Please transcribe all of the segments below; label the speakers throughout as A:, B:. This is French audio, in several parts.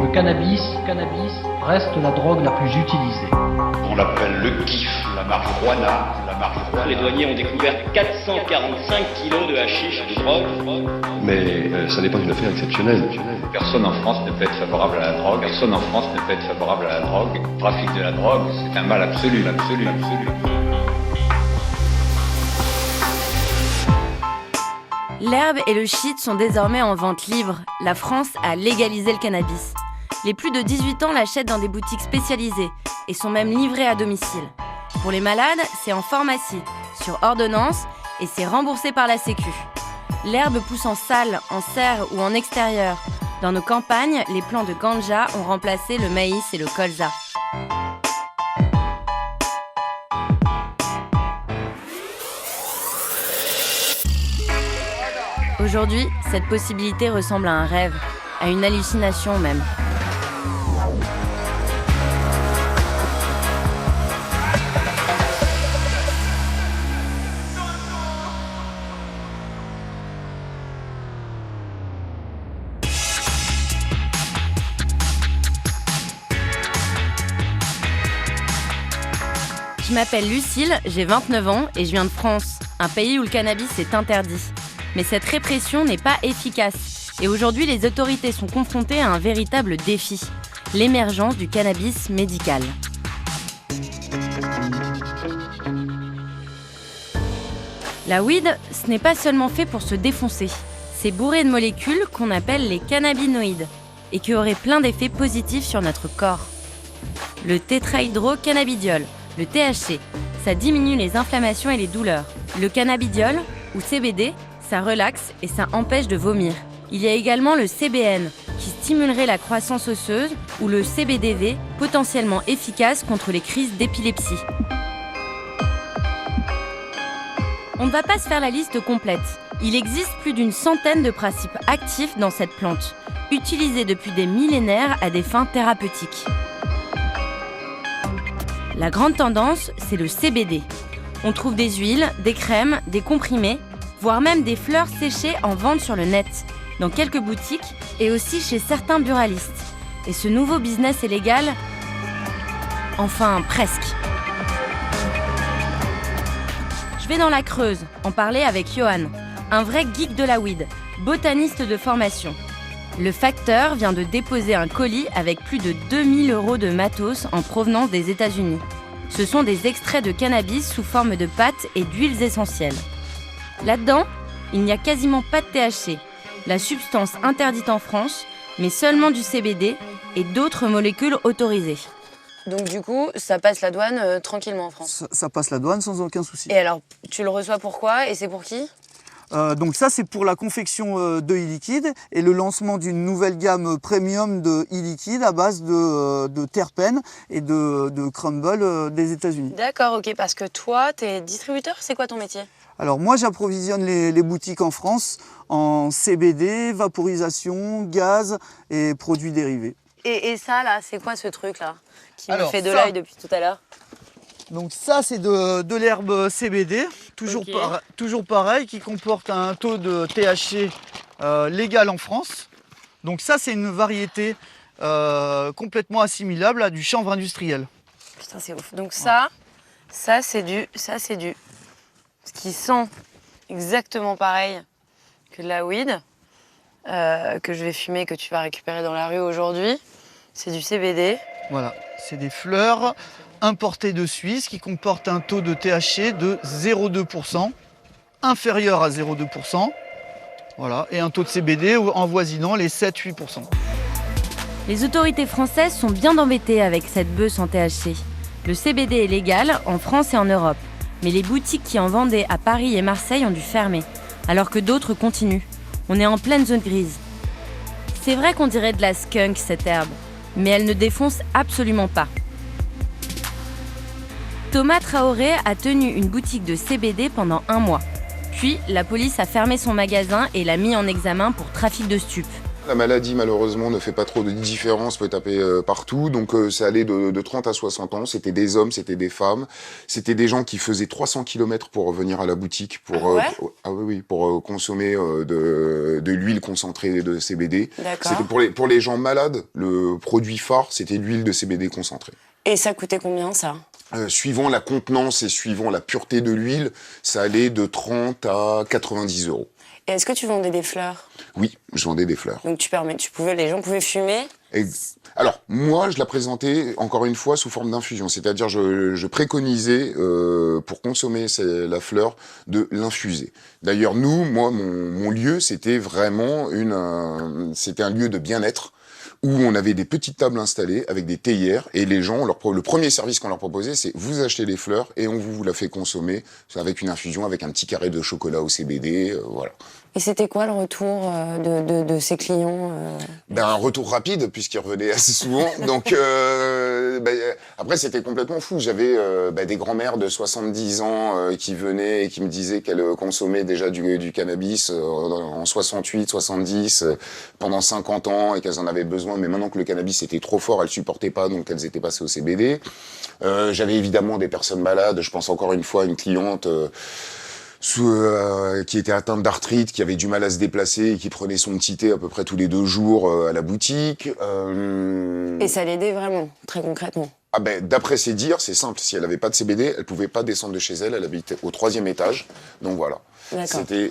A: Le cannabis reste la drogue la plus utilisée.
B: On l'appelle le kiff, la marijuana.
C: Les douaniers ont découvert 445 kilos de hashish, de drogue.
D: Mais ça n'est pas une affaire exceptionnelle.
B: Personne en France ne peut être favorable à la drogue. Le trafic de la drogue, c'est un mal absolu.
E: L'herbe et le shit sont désormais en vente libre. La France a légalisé le cannabis. Les plus de 18 ans l'achètent dans des boutiques spécialisées et sont même livrés à domicile. Pour les malades, c'est en pharmacie, sur ordonnance et c'est remboursé par la Sécu. L'herbe pousse en salle, en serre ou en extérieur. Dans nos campagnes, les plants de ganja ont remplacé le maïs et le colza. Aujourd'hui, cette possibilité ressemble à un rêve, à une hallucination même. Je m'appelle Lucille, j'ai 29 ans et je viens de France, un pays où le cannabis est interdit. Mais cette répression n'est pas efficace. Et aujourd'hui, les autorités sont confrontées à un véritable défi, l'émergence du cannabis médical. La weed, ce n'est pas seulement fait pour se défoncer. C'est bourré de molécules qu'on appelle les cannabinoïdes et qui auraient plein d'effets positifs sur notre corps. Le tétrahydrocannabidiol, le THC, ça diminue les inflammations et les douleurs. Le cannabidiol, ou CBD, ça relaxe et ça empêche de vomir. Il y a également le CBN, qui stimulerait la croissance osseuse, ou le CBDV, potentiellement efficace contre les crises d'épilepsie. On ne va pas se faire la liste complète. Il existe plus d'une centaine de principes actifs dans cette plante, utilisés depuis des millénaires à des fins thérapeutiques. La grande tendance, c'est le CBD. On trouve des huiles, des crèmes, des comprimés, voire même des fleurs séchées en vente sur le net, dans quelques boutiques et aussi chez certains buralistes. Et ce nouveau business est légal, enfin presque. Je vais dans la Creuse en parler avec Johan, un vrai geek de la weed, botaniste de formation. Le facteur vient de déposer un colis avec plus de 2000 € de matos en provenance des États-Unis. Ce sont des extraits de cannabis sous forme de pâtes et d'huiles essentielles. Là-dedans, il n'y a quasiment pas de THC, la substance interdite en France, mais seulement du CBD et d'autres molécules autorisées.
F: Donc du coup, ça passe la douane tranquillement en France.
G: Ça passe la douane sans aucun souci.
F: Et alors, tu le reçois pourquoi et c'est pour qui ?
G: Donc ça, c'est pour la confection de e-liquide et le lancement d'une nouvelle gamme premium de e-liquide à base de terpènes et de crumble des États-Unis.
F: D'accord, ok, parce que toi, t'es distributeur, c'est quoi ton métier ?
G: Alors moi, j'approvisionne les boutiques en France en CBD, vaporisation, gaz et produits dérivés.
F: Et ça, là, c'est quoi ce truc-là qui me
G: Alors,
F: fait de
G: ça-
F: l'œil depuis tout à l'heure ?
G: Donc ça, c'est de l'herbe CBD, toujours,
F: Ok.
G: toujours pareil, qui comporte un taux de THC légal en France. Donc ça, c'est une variété complètement assimilable à du chanvre industriel.
F: Putain, c'est ouf. Donc ça c'est du... Ce qui sent exactement pareil que de la weed, que je vais fumer, que tu vas récupérer dans la rue aujourd'hui. C'est du CBD.
G: Voilà, c'est des fleurs importées de Suisse qui comportent un taux de THC de 0,2%, inférieur à 0,2%. Voilà, et un taux de CBD avoisinant les 7-8%.
E: Les autorités françaises sont bien embêtées avec cette bœuf sans THC. Le CBD est légal en France et en Europe, mais les boutiques qui en vendaient à Paris et Marseille ont dû fermer, alors que d'autres continuent. On est en pleine zone grise. C'est vrai qu'on dirait de la skunk, cette herbe, mais elle ne défonce absolument pas. Thomas Traoré a tenu une boutique de CBD pendant 1 mois. Puis, la police a fermé son magasin et l'a mis en examen pour trafic de stupes.
H: La maladie, malheureusement, ne fait pas trop de différence, peut taper partout. Donc, ça allait de 30 à 60 ans. C'était des hommes, c'était des femmes. C'était des gens qui faisaient 300 km pour revenir à la boutique pour consommer de l'huile concentrée de CBD.
F: D'accord.
H: C'était pour les gens malades, le produit phare, c'était l'huile de CBD concentrée.
F: Et ça coûtait combien, ça ?
H: Suivant la contenance et suivant la pureté de l'huile, ça allait de 30 à 90 €.
F: Et est-ce que tu vendais des fleurs ?
H: Oui, je vendais des fleurs.
F: Donc les gens pouvaient fumer ?
H: Alors, moi, je la présentais, encore une fois, sous forme d'infusion. C'est-à-dire, je préconisais, pour consommer la fleur, de l'infuser. D'ailleurs, mon lieu, c'était vraiment c'était un lieu de bien-être, où on avait des petites tables installées avec des théières, et les gens, le premier service qu'on leur proposait, c'est vous achetez les fleurs et on vous la fait consommer avec une infusion, avec un petit carré de chocolat au CBD, voilà.
F: Et c'était quoi le retour de ces clients
H: Un retour rapide, puisqu'ils revenaient assez souvent. Donc, après, c'était complètement fou. J'avais des grands-mères de 70 ans qui venaient et qui me disaient qu'elles consommaient déjà du cannabis en 68, 70, pendant 50 ans, et qu'elles en avaient besoin. Mais maintenant que le cannabis était trop fort, elles supportaient pas, donc elles étaient passées au CBD. J'avais évidemment des personnes malades. Je pense encore une fois à une cliente... qui était atteinte d'arthrite, qui avait du mal à se déplacer et qui prenait son petit thé à peu près tous les 2 jours à la boutique.
F: Et ça l'aidait vraiment, très concrètement.
H: D'après ses dires, c'est simple. Si elle n'avait pas de CBD, elle pouvait pas descendre de chez elle. Elle habitait au 3e étage. Donc voilà.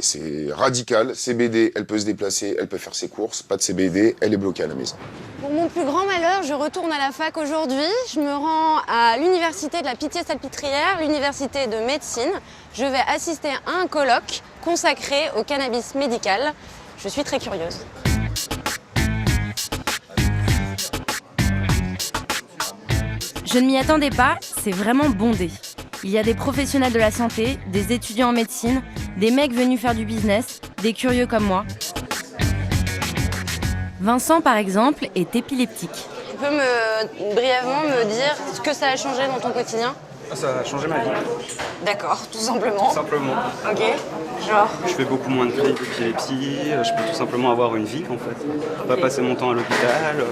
H: C'est radical. CBD, elle peut se déplacer, elle peut faire ses courses. Pas de CBD, elle est bloquée à la maison.
F: Pour mon plus grand malheur, je retourne à la fac aujourd'hui. Je me rends à l'université de la Pitié-Salpêtrière, l'université de médecine. Je vais assister à un colloque consacré au cannabis médical. Je suis très curieuse.
E: Je ne m'y attendais pas, c'est vraiment bondé. Il y a des professionnels de la santé, des étudiants en médecine, des mecs venus faire du business, des curieux comme moi. Vincent, par exemple, est épileptique.
F: Tu peux brièvement me dire ce que ça a changé dans ton quotidien ?
I: Ça a changé ma vie.
F: D'accord, tout simplement.
I: Tout simplement.
F: Ok, genre.
I: Je fais beaucoup moins de crises d'épilepsie, je peux tout simplement avoir une vie en fait. Pas passer mon temps à l'hôpital,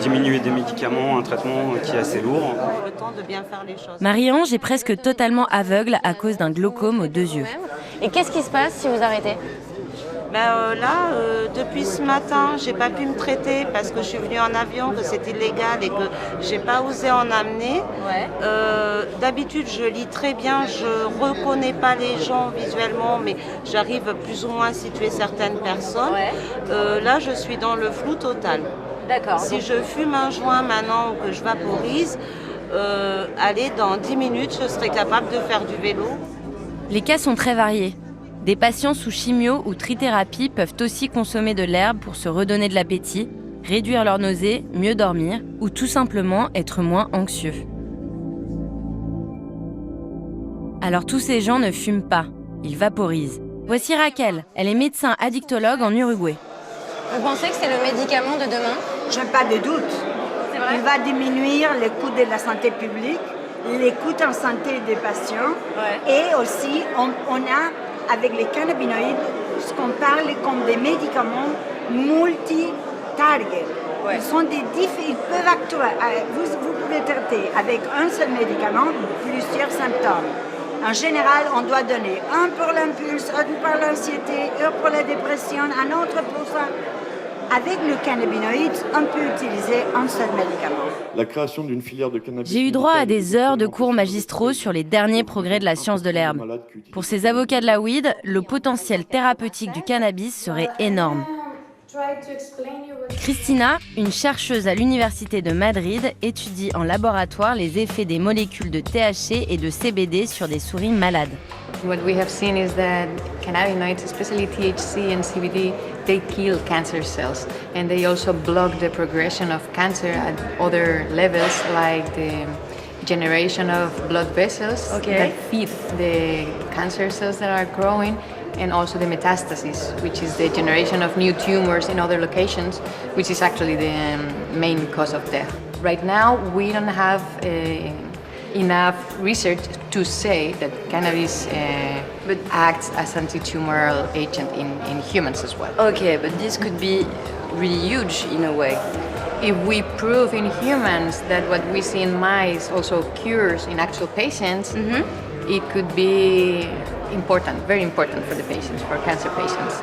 I: diminuer des médicaments, un traitement qui est assez lourd.
J: Le temps de bien faire les choses.
E: Marie-Ange est presque totalement aveugle à cause d'un glaucome aux 2 yeux.
F: Et qu'est-ce qui se passe si vous arrêtez ?
J: Depuis ce matin, j'ai pas pu me traiter parce que je suis venue en avion, que c'est illégal et que j'ai pas osé en amener.
F: Ouais.
J: D'habitude, je lis très bien, je reconnais pas les gens visuellement, mais j'arrive plus ou moins à situer certaines personnes.
F: Ouais.
J: Là, je suis dans le flou total.
F: D'accord.
J: Si je fume un joint maintenant ou que je vaporise, dans 10 minutes, je serai capable de faire du vélo.
E: Les cas sont très variés. Des patients sous chimio ou trithérapie peuvent aussi consommer de l'herbe pour se redonner de l'appétit, réduire leur nausée, mieux dormir ou tout simplement être moins anxieux. Alors tous ces gens ne fument pas, ils vaporisent. Voici Raquel, elle est médecin addictologue en Uruguay.
F: Vous pensez que c'est le médicament de demain ?
K: Je n'ai pas de doute.
F: C'est vrai ?
K: Il va diminuer le coût de la santé publique, les coûts en santé des patients et aussi on a avec les cannabinoïdes, ce qu'on parle comme des médicaments multi-target.
F: Ouais.
K: Ils peuvent actuer. Vous pouvez traiter avec un seul médicament plusieurs symptômes. En général, on doit donner un pour l'impulse, un pour l'anxiété, un pour la dépression, un autre pour ça. Avec le cannabinoïde, on peut utiliser un seul médicament.
L: La création d'une filière de cannabis.
E: J'ai eu droit à des heures de cours magistraux sur les derniers progrès de la science de l'herbe. Pour ces avocats de la weed, le potentiel thérapeutique du cannabis serait énorme. Cristina, une chercheuse à l'université de Madrid, étudie en laboratoire les effets des molécules de THC et de CBD sur des souris malades.
M: What we have seen is that cannabinoids, especially THC and CBD, they kill cancer cells and they also block the progression of cancer at other levels, like the generation of blood vessels that feed the cancer cells that are growing, and also the metastasis, which is the generation of new tumors in other locations, which is actually the main cause of death. Right now, we don't have enough research to say that cannabis acts as anti-tumoral agent in humans as well.
F: Okay, but this could be really huge in a way.
M: If we prove in humans that what we see in mice also cures in actual patients, it could be important, very important for the patients, for cancer patients.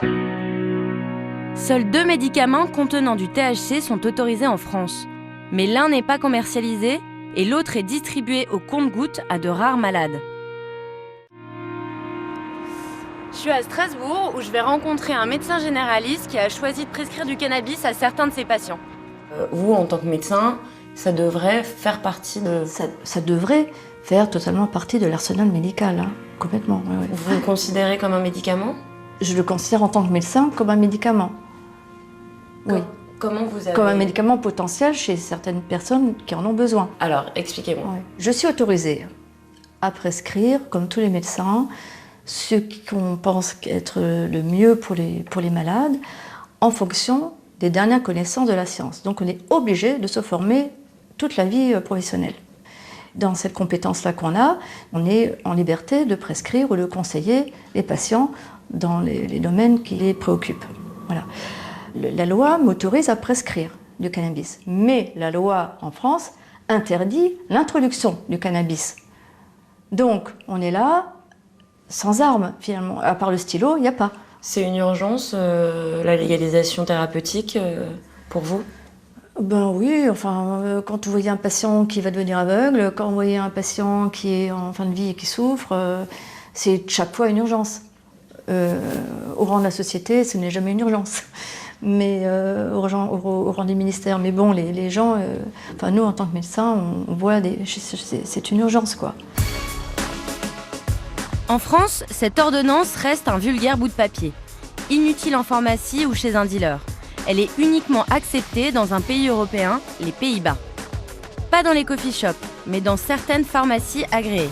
E: Seuls 2 médicaments contenant du THC sont autorisés en France. Mais l'un n'est pas commercialisé et l'autre est distribué au compte-gouttes à de rares malades. Je suis à Strasbourg où je vais rencontrer un médecin généraliste qui a choisi de prescrire du cannabis à certains de ses patients. Vous, en tant que médecin, ça devrait faire partie de...
N: Ça devrait faire totalement partie de l'arsenal médical, hein, complètement. Ouais.
F: Vous le considérez comme un médicament ?
N: Je le considère en tant que médecin comme un médicament. Oui.
F: Comment vous avez...
N: Comme un médicament potentiel chez certaines personnes qui en ont besoin.
F: Alors, expliquez-moi.
N: Ouais. Je suis autorisée à prescrire, comme tous les médecins, ce qu'on pense être le mieux pour les malades, en fonction des dernières connaissances de la science. Donc on est obligé de se former toute la vie professionnelle. Dans cette compétence-là qu'on a, on est en liberté de prescrire ou de conseiller les patients dans les domaines qui les préoccupent. Voilà. La loi m'autorise à prescrire du cannabis, mais la loi en France interdit l'introduction du cannabis. Donc on est là sans armes finalement, à part le stylo, il n'y a pas.
F: C'est une urgence, la légalisation thérapeutique, pour vous ?
N: Ben oui, enfin, quand vous voyez un patient qui va devenir aveugle, quand vous voyez un patient qui est en fin de vie et qui souffre, c'est chaque fois une urgence. Au rang de la société, ce n'est jamais une urgence. Mais au rang du ministère. Mais bon, les gens, enfin nous en tant que médecins, on voit c'est une urgence quoi.
E: En France, cette ordonnance reste un vulgaire bout de papier, inutile en pharmacie ou chez un dealer. Elle est uniquement acceptée dans un pays européen, les Pays-Bas. Pas dans les coffee shops, mais dans certaines pharmacies agréées.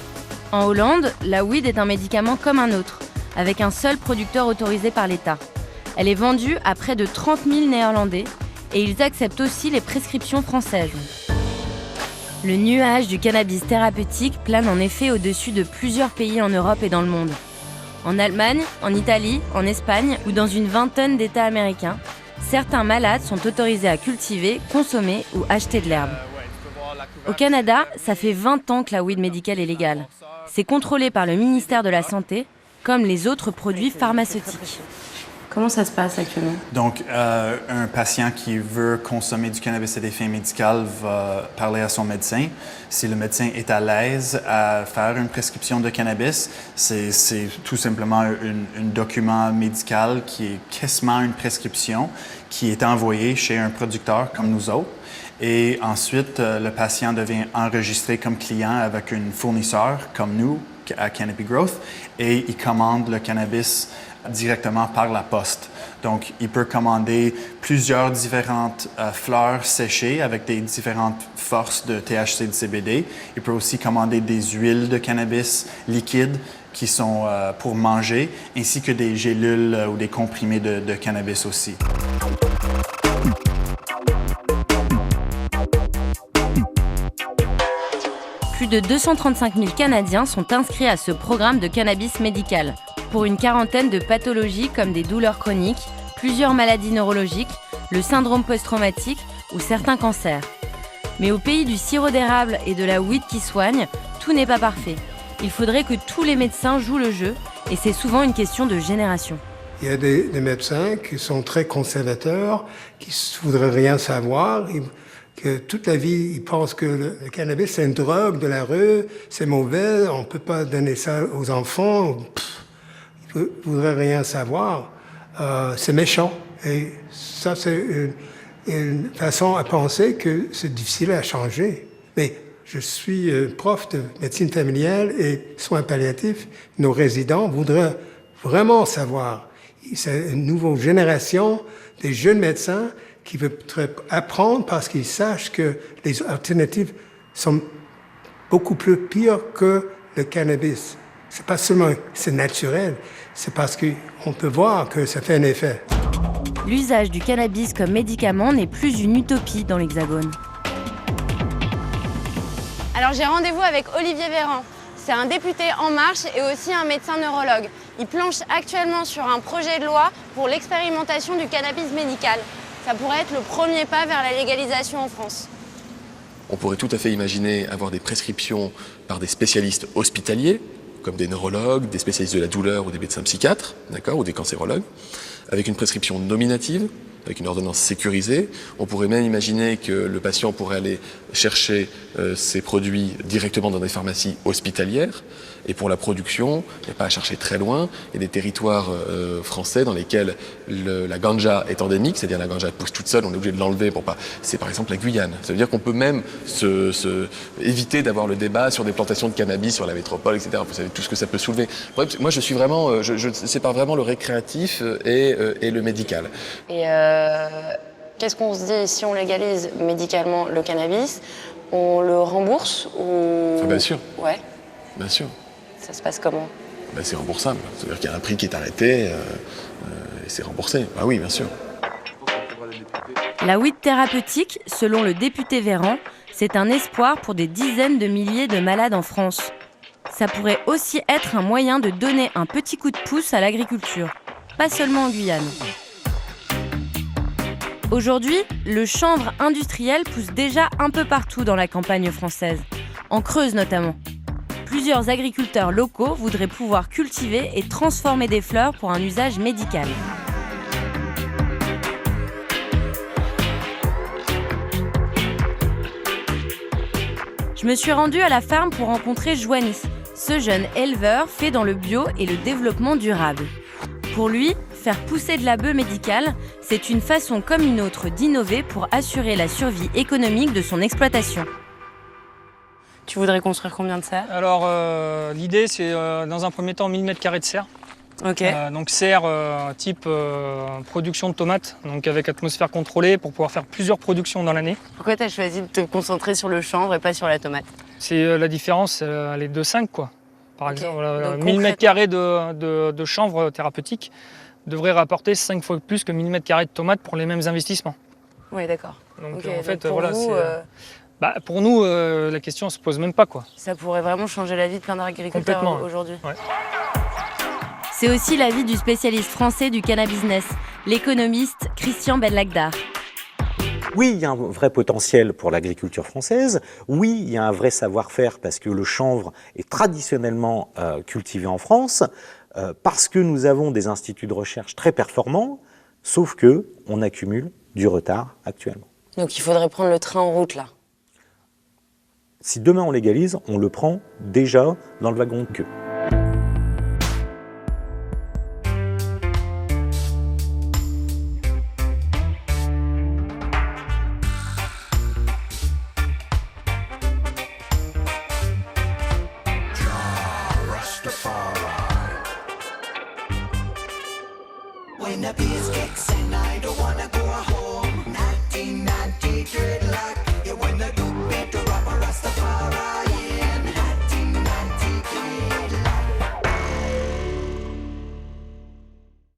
E: En Hollande, la weed est un médicament comme un autre, avec un seul producteur autorisé par l'État. Elle est vendue à près de 30 000 Néerlandais et ils acceptent aussi les prescriptions françaises. Le nuage du cannabis thérapeutique plane en effet au-dessus de plusieurs pays en Europe et dans le monde. En Allemagne, en Italie, en Espagne ou dans une vingtaine d'États américains, certains malades sont autorisés à cultiver, consommer ou acheter de l'herbe. Au Canada, ça fait 20 ans que la weed médicale est légale. C'est contrôlé par le ministère de la Santé, comme les autres produits pharmaceutiques.
F: Comment ça se passe actuellement?
O: Donc, un patient qui veut consommer du cannabis à des fins médicales va parler à son médecin. Si le médecin est à l'aise à faire une prescription de cannabis, c'est tout simplement un document médical qui est quasiment une prescription qui est envoyé chez un producteur comme nous autres. Et ensuite, le patient devient enregistré comme client avec un fournisseur comme nous, à Canopy Growth, et il commande le cannabis directement par la poste. Donc, il peut commander plusieurs différentes fleurs séchées avec des différentes forces de THC et de CBD. Il peut aussi commander des huiles de cannabis liquides qui sont pour manger, ainsi que des gélules ou des comprimés de cannabis aussi.
E: Plus de 235 000 Canadiens sont inscrits à ce programme de cannabis médical, pour une quarantaine de pathologies comme des douleurs chroniques, plusieurs maladies neurologiques, le syndrome post-traumatique ou certains cancers. Mais au pays du sirop d'érable et de la weed qui soigne, tout n'est pas parfait. Il faudrait que tous les médecins jouent le jeu, et c'est souvent une question de génération.
P: Il y a des médecins qui sont très conservateurs, qui ne voudraient rien savoir, que toute la vie, ils pensent que le cannabis, c'est une drogue de la rue, c'est mauvais, on ne peut pas donner ça aux enfants. Ils ne voudraient rien savoir. C'est méchant. Et ça, c'est une façon à penser que c'est difficile à changer. Mais je suis prof de médecine familiale et soins palliatifs. Nos résidents voudraient vraiment savoir. C'est une nouvelle génération des jeunes médecins qui veulent apprendre parce qu'ils sachent que les alternatives sont beaucoup plus pires que le cannabis. C'est pas seulement c'est naturel, c'est parce qu'on peut voir que ça fait un effet.
E: L'usage du cannabis comme médicament n'est plus une utopie dans l'Hexagone.
F: Alors j'ai rendez-vous avec Olivier Véran. C'est un député En Marche et aussi un médecin neurologue. Il planche actuellement sur un projet de loi pour l'expérimentation du cannabis médical. Ça pourrait être le premier pas vers la légalisation en France.
D: On pourrait tout à fait imaginer avoir des prescriptions par des spécialistes hospitaliers, comme des neurologues, des spécialistes de la douleur ou des médecins psychiatres, d'accord, ou des cancérologues, avec une prescription nominative, avec une ordonnance sécurisée. On pourrait même imaginer que le patient pourrait aller chercher ces produits directement dans des pharmacies hospitalières. Et pour la production, il n'y a pas à chercher très loin. Il y a des territoires français dans lesquels la ganja est endémique, c'est-à-dire la ganja pousse toute seule, on est obligé de l'enlever pour pas. C'est par exemple la Guyane. Ça veut dire qu'on peut même éviter d'avoir le débat sur des plantations de cannabis sur la métropole, etc. Vous savez tout ce que ça peut soulever. Bref, moi, je suis vraiment, je sépare vraiment le récréatif et le médical.
F: Et qu'est-ce qu'on se dit si on légalise médicalement le cannabis? On le rembourse ou...
D: Bien sûr.
F: Ouais.
D: Bien sûr.
F: Ça se passe comment?
D: C'est remboursable. C'est-à-dire qu'il y a un prix qui est arrêté et c'est remboursé. Ah oui, bien sûr.
E: La weed thérapeutique, selon le député Véran, c'est un espoir pour des dizaines de milliers de malades en France. Ça pourrait aussi être un moyen de donner un petit coup de pouce à l'agriculture, pas seulement en Guyane. Aujourd'hui, le chanvre industriel pousse déjà un peu partout dans la campagne française, en Creuse notamment. Plusieurs agriculteurs locaux voudraient pouvoir cultiver et transformer des fleurs pour un usage médical. Je me suis rendue à la ferme pour rencontrer Joanny. Ce jeune éleveur fait dans le bio et le développement durable. Pour lui, faire pousser de la bœuf médicale, c'est une façon comme une autre d'innover pour assurer la survie économique de son exploitation. Tu voudrais construire combien de serres?
Q: Alors, l'idée, c'est dans un premier temps 1000 m² de serre.
F: Ok.
Q: Donc serre type production de tomates, donc avec atmosphère contrôlée pour pouvoir faire plusieurs productions dans l'année.
F: Pourquoi tu as choisi de te concentrer sur le chanvre et pas sur la tomate?
Q: C'est la différence, elle est de 5 quoi. Par exemple, 1000
F: concrètement...
Q: m² de chanvre thérapeutique devrait rapporter 5 fois plus que 1000 m² de tomates pour les mêmes investissements.
F: Oui, d'accord.
Q: Donc
F: en
Q: fait,
F: pour
Q: voilà,
F: vous,
Q: pour nous, la question ne se pose même pas quoi.
F: Ça pourrait vraiment changer la vie de plein d'agriculteurs aujourd'hui.
Q: Ouais.
E: C'est aussi l'avis du spécialiste français du cannabis, l'économiste Christian Bellagdar.
R: Oui, il y a un vrai potentiel pour l'agriculture française. Oui, il y a un vrai savoir-faire parce que le chanvre est traditionnellement cultivé en France, parce que nous avons des instituts de recherche très performants, sauf qu'on accumule du retard actuellement.
F: Donc il faudrait prendre le train en route là.
R: Si demain on légalise, on le prend déjà dans le wagon de queue.